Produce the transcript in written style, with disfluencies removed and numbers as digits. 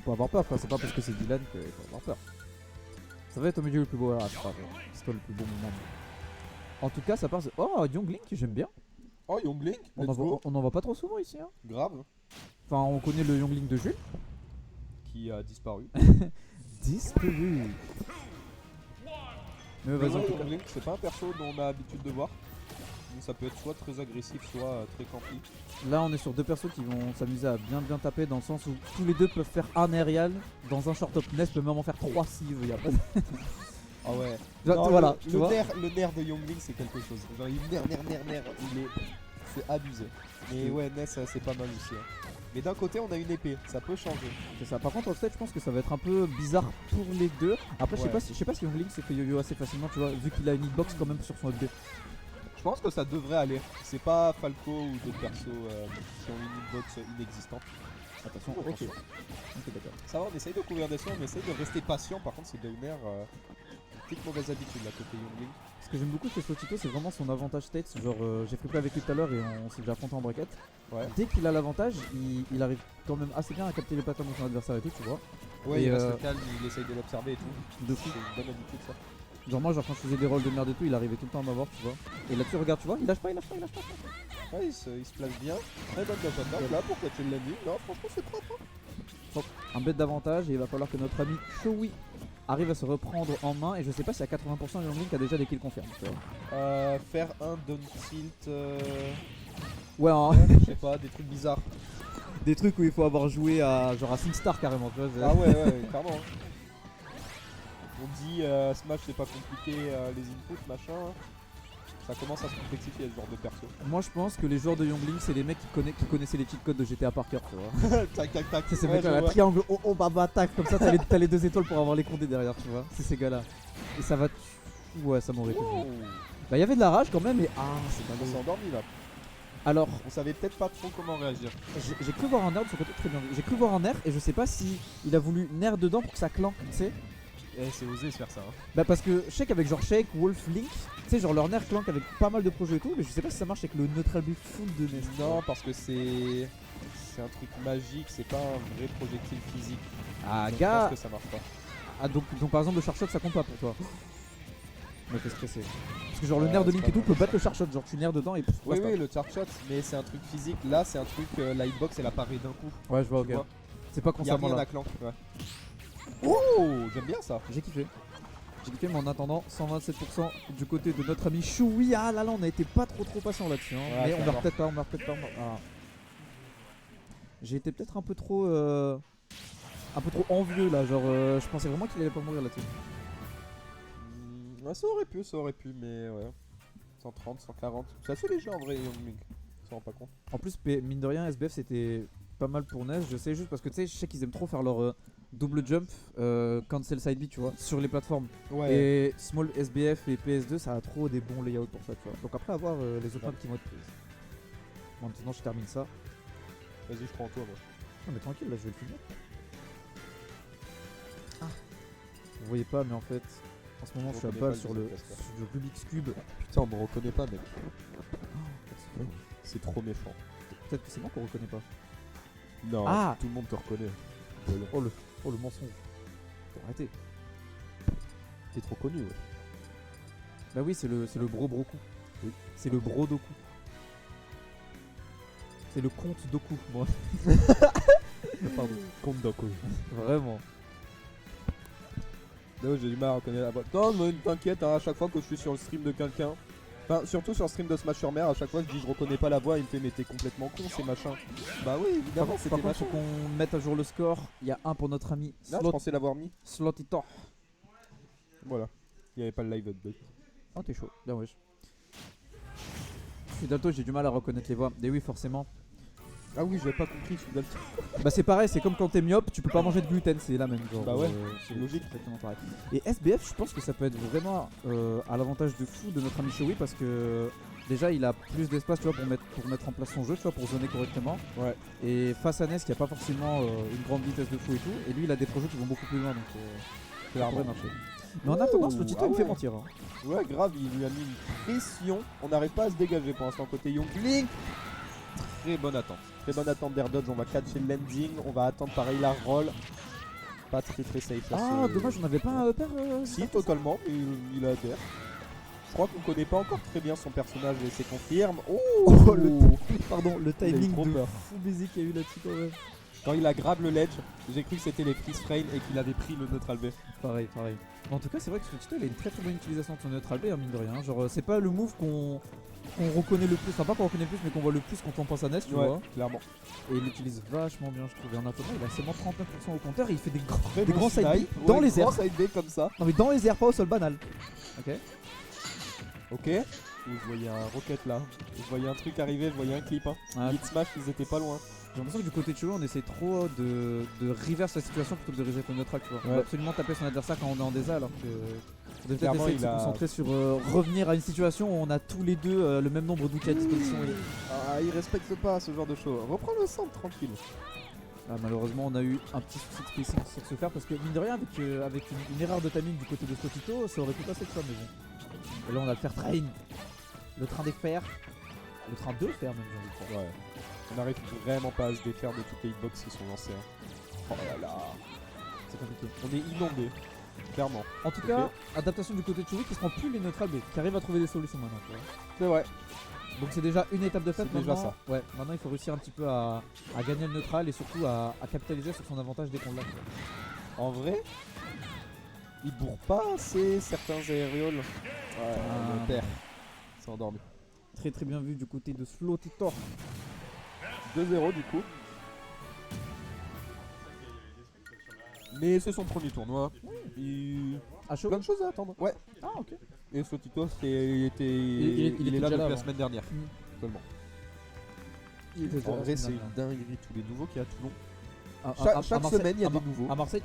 pas avoir peur, c'est pas parce que c'est Dylan qu'il faut avoir peur. Ça va être au milieu le plus beau, c'est pas vrai. C'est toi le plus beau moment. En tout cas, ça part. Oh, Young Link, j'aime bien. Oh, Young Link, On en voit pas trop souvent ici. Hein. Grave. Enfin, on connaît le Young Link de Jules. Qui a disparu. Disparu. Mais vas-y, en tout cas. Young Link, c'est pas un perso dont on a l'habitude de voir. Donc ça peut être soit très agressif, soit très campy. Là, on est sur deux persos qui vont s'amuser à bien taper dans le sens où tous les deux peuvent faire un aérial. Dans un short up Ness peut même en faire 3 s'il veut. Y a pas de... Ah ouais. Genre, Non, voilà, le nerf de Young Link, c'est quelque chose. Genre, il nerf. C'est abusé. Mais ouais, Ness, c'est pas mal aussi. Hein. Mais d'un côté, on a une épée, ça peut changer. C'est ça. Par contre, au stage, je pense que ça va être un peu bizarre pour les deux. Après, je sais pas si Young Link s'est fait yo-yo assez facilement, tu vois, vu qu'il a une hitbox quand même sur son FB. Je pense que ça devrait aller. C'est pas Falco ou d'autres persos qui ont une hitbox inexistante. Attention, Ok. Ok, d'accord. Ça va, on essaye de couvrir des sons, on essaye de rester patient. Par contre, c'est Downer. Petite mauvaise habitude là côté Young Link. Ce que j'aime beaucoup chez Slotito, c'est vraiment son avantage state. Genre, j'ai fait play avec lui tout à l'heure et on s'est déjà affronté en bracket. Ouais. Dès qu'il a l'avantage, il arrive quand même assez bien à capter les patterns de son adversaire et tout, tu vois. Ouais, et il reste calme, il essaye de l'observer et tout. De fou. C'est une bonne habitude ça. Genre, moi, genre, quand je faisais des rôles de merde et tout, il arrivait tout le temps à m'avoir, tu vois. Et là-dessus, regarde, tu vois, il lâche pas. Ouais, il se place bien. Très bonne attaque. Là, pourquoi tu l'as mis? Non, franchement, c'est propre. Un bête d'avantage et il va falloir que notre ami Showy arrive à se reprendre en main. Et je sais pas si à 80% Young Link a déjà des kills confirmés. Faire un down tilt. Ouais, hein. Je sais pas, des trucs bizarres. Des trucs où il faut avoir joué à genre à SingStar carrément, tu vois. Ah ouais, clairement. On dit Smash c'est pas compliqué, les inputs, machin. Ça commence à se complexifier ce genre de perso. Moi je pense que les joueurs de Young Link c'est les mecs qui connaissaient les cheat codes de GTA par cœur, tu vois. Tac. C'est ces mecs là, la triangle, oh baba tac, comme ça t'as les 2 étoiles pour avoir les condés derrière, tu vois. C'est ces gars là. Et ça va. Ouais, ça m'aurait fait. Bah y'avait de la rage quand même, et c'est pas On s'est bon. endormi là. Alors, On savait peut-être pas trop comment réagir. j'ai cru voir un air de son côté, très bien. J'ai cru voir un air et je sais pas si il a voulu nair dedans pour que ça clanque, tu sais. Eh, c'est osé se faire ça. Hein. Bah parce que je sais qu'avec genre Shake, Wolf, Link, tu sais genre leur nerf clank avec pas mal de projets et tout, mais je sais pas si ça marche avec le neutral buff full de Ness. Non, parce que c'est un truc magique, c'est pas un vrai projectile physique. Ah Donc, gars. je pense que ça marche pas. Ah donc par exemple le charshot ça compte pas pour toi. Mais t'es stressé. Parce que genre le nerf de Link et tout peut battre le charshot, genre tu nerf dedans et pff, Oui, basta. le charge shot, mais c'est un truc physique. Là, c'est un truc, la hitbox elle apparaît d'un coup. Ouais je vois, ok. Tu vois. C'est pas Y'a constamment rien là. à clank. Ouais. Oh, j'aime bien ça. J'ai kiffé. Mais en attendant 127% du côté de notre ami Choui. Ah là on a été pas trop patient là-dessus. Hein. Ouais, mais on meurt peut-être pas, Ah. J'ai été peut-être un peu trop envieux là, genre je pensais vraiment qu'il allait pas mourir là-dessus. Ouais, ça aurait pu, mais ouais. 130, 140. C'est assez léger en vrai, Young Link. On s'en rend pas compte. En plus, mine de rien, SBF c'était pas mal pour Ness. Je sais juste parce que tu sais, je sais qu'ils aiment trop faire leur double jump, cancel side B, tu vois, sur les plateformes. Ouais. Et Small SBF et PS2, ça a trop des bons layouts pour ça, tu vois. Donc après, avoir les autres maps qui vont être prises. Bon, maintenant, je termine ça. Vas-y, je prends toi, moi. Non, mais tranquille, là, je vais le finir. Ah. Vous voyez pas, mais en fait, en ce moment, je suis à balle sur le Rubik's Cube. Putain, on me reconnaît pas, mec. C'est trop méchant. Peut-être que c'est moi qu'on reconnaît pas. Non, Ah. tout le monde te reconnaît. Oh le mensonge. Faut arrêter. T'es trop connu, ouais. Bah oui, c'est le bro Broku. Oui. C'est le bro Doku. C'est le compte Doku. Bon. Pardon. Compte Doku. Vraiment. Non, j'ai du mal à reconnaître la voix. Non, mais t'inquiète, hein, à chaque fois que je suis sur le stream de quelqu'un, enfin, surtout sur le stream de Smash sur Mer, à chaque fois je dis je reconnais pas la voix, il me fait mais t'es complètement con, c'est machin. Bah oui, évidemment, Par c'était contre, machin. faut qu'on mette à jour le score. Il y a un pour notre ami Là, je pensais l'avoir mis. Slotitor. Voilà. Il n'y avait pas le live update. Oh, t'es chaud. Bien, wesh. Je suis Dalto, j'ai du mal à reconnaître les voix. Et oui, forcément. Ah oui, j'avais pas compris, je suis Dalton. Bah, c'est pareil, c'est comme quand t'es myope, tu peux pas manger de gluten, c'est la même. Genre, Bah ouais, c'est logique. Exactement pareil. Et SBF, je pense que ça peut être vraiment à l'avantage de fou de notre ami Showy parce que déjà il a plus d'espace, tu vois, pour mettre en place son jeu, tu vois, pour zoner correctement. Ouais. Et face à Ness qui a pas forcément une grande vitesse de fou et tout, et lui il a des projets qui vont beaucoup plus loin, donc ça pourrait marcher. Mais en attendant, ce petit il me fait mentir. Hein. Ouais, grave, il lui a mis une pression. On n'arrive pas à se dégager pour l'instant côté Young Link. Très bonne attente. Très bonne attente d'Air Dodge. On va catcher le landing. On va attendre pareil la roll. pas très safe là. Ah, ce- dommage, on avait pas un upper. Si, totalement, mais il a adhère. Je crois qu'on connaît pas encore très bien son personnage et c'est confirme. Oh, Oh, Pardon, le Il a eu timing trop de peur. fou baiser qu'il y a eu là-dessus quand même. Quand il a grab le ledge, j'ai cru que c'était les freeze frame et qu'il avait pris le neutral B. Pareil. Mais en tout cas, c'est vrai que Tito il a une très bonne utilisation de son neutral B, hein, mine de rien. Genre, c'est pas le move qu'on reconnaît le plus, enfin pas qu'on reconnaît le plus, mais qu'on voit le plus quand on pense à Ness, tu vois. clairement. Et il l'utilise vachement bien, je trouve. Et en attendant, il a seulement 39% au compteur et il fait des Très grands bon side snipe. B dans les airs. Grand side B comme ça. Non, mais dans les airs, pas au sol banal. Ok. Ok. Vous voyez un rocket là. Vous voyez un truc arriver, vous voyez un clip. Hein. Ah, Hit smash, ils étaient pas loin. j'ai l'impression que du côté de Cheveux, on essaie trop de reverse la situation plutôt que de reset le neutral, tu vois. On Ouais. va absolument taper son adversaire quand on est en désa alors que. On devrait peut-être Clairement, essayer de il se a- concentrer sur revenir à une situation où on a tous les deux le même nombre d'outils à disposition. Ah, il respecte pas ce genre de choses. Reprends le centre tranquille. Ah, malheureusement, on a eu un petit souci de spacing sur ce faire parce que, mine de rien, avec une erreur de timing du côté de Scotito, ça aurait pu passer de ça, mais bon. Et là, on a le faire train, le train des fers, le train de fer, même, j'ai envie de dire. Ouais. On n'arrive vraiment pas à se défaire de toutes les hitbox qui sont lancées. Hein. Oh là là. C'est compliqué. On est inondé. Clairement. En tout cas, adaptation du côté de Chewie qui se prend plus les neutral B, qui arrive à trouver des solutions maintenant, tu vois. C'est vrai. Donc c'est déjà une étape de fait. C'est déjà Maintenant, ouais, maintenant il faut réussir un petit peu à gagner le neutral et surtout à capitaliser sur son avantage dès qu'on l'a. En vrai, il bourre pas assez certains aérioles. Ouais, Ah. le père. C'est endormi. Très bien vu du côté de Slow Titor. 2-0 du coup. Mais c'est son premier tournoi. Il... À chaud. Plein de choses à attendre. Ouais. Ah, ok. Et Sotito, il était il est était là déjà depuis là la avant. semaine dernière. Mm. Seulement. Il était En vrai, déjà c'est là. une dinguerie tous les nouveaux qu'il y a à Toulon. À Chaque semaine, il y a des nouveaux. À Marseille,